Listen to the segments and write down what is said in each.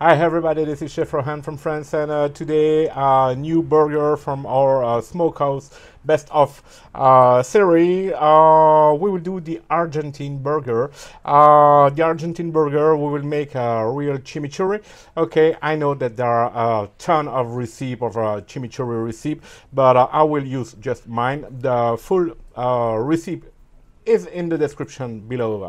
Hi everybody, this is Chef Rohan from France, and today a new burger from our Smokehouse best of series. We will do the Argentine burger. The Argentine burger, we will make a real chimichurri. Okay, I know that there are a ton of recipe of chimichurri recipe, but I will use just mine. The full recipe is in the description below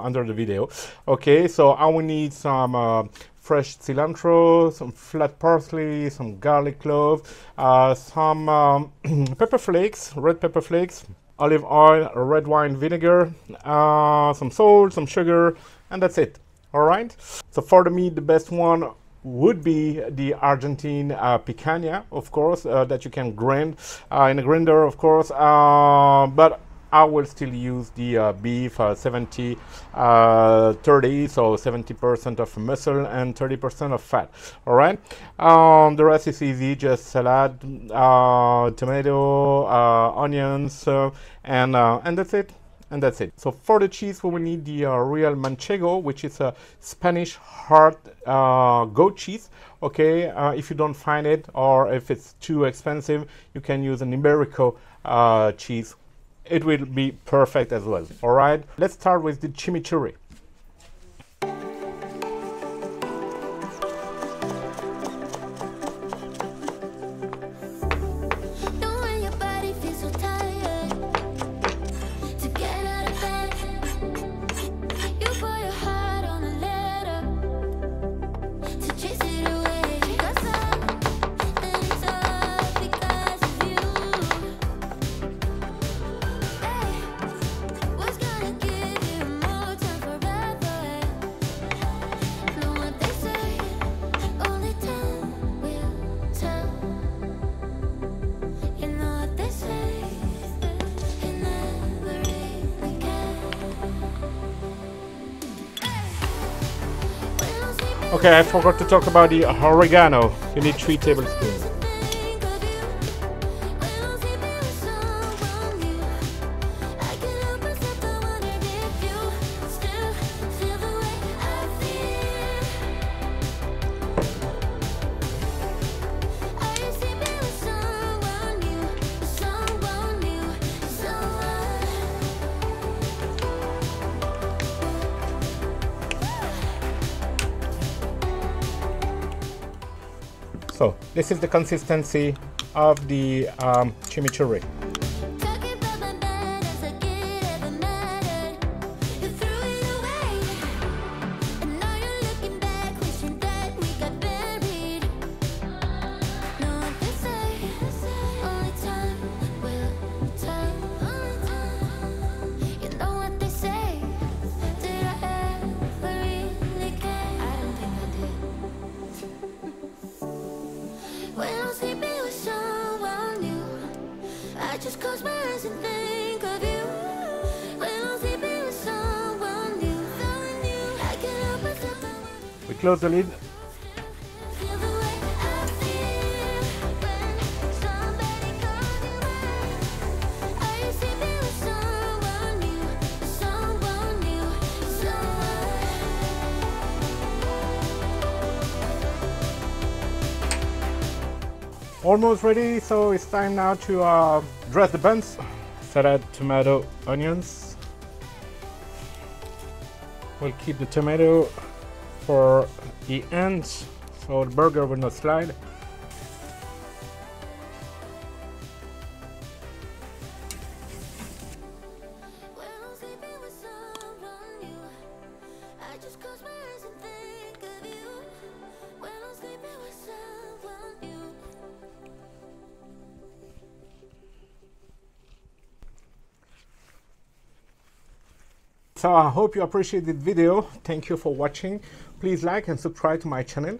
under the video. Okay, so I will need some fresh cilantro, some flat parsley, some garlic clove, some pepper flakes, red pepper flakes, olive oil, red wine vinegar, some salt, some sugar, and that's it. All right. So for the meat, the best one would be the Argentine picanha, of course, that you can grind in a grinder, of course, but I will still use the beef 70-30, so 70% of muscle and 30% of fat. All right. The rest is easy, just salad, tomato, onions, and that's it. And that's it. So for the cheese, we will need the real manchego, which is a Spanish hard goat cheese. Okay, if you don't find it or if it's too expensive, you can use an Iberico cheese. It will be perfect as well. All right, let's start with the chimichurri. Okay, I forgot to talk about the oregano. You need 3 tablespoons. So this is the consistency of the chimichurri. Just close my eyes and think of you. When I'm sleeping with someone new, I can't help but tell my world. We close the lid. Feel the way I feel when somebody calls you out. Are you sleeping with someone new? Someone new, Almost ready, so it's time now to dress the buns. Salad, tomato, onions. We'll keep the tomato for the end, so the burger will not slide. when I'm sleeping with someone new, I just close my eyes and think of you. When I'm sleeping with someone new. So I hope you appreciate this video. Thank you for watching. Please like and subscribe to my channel.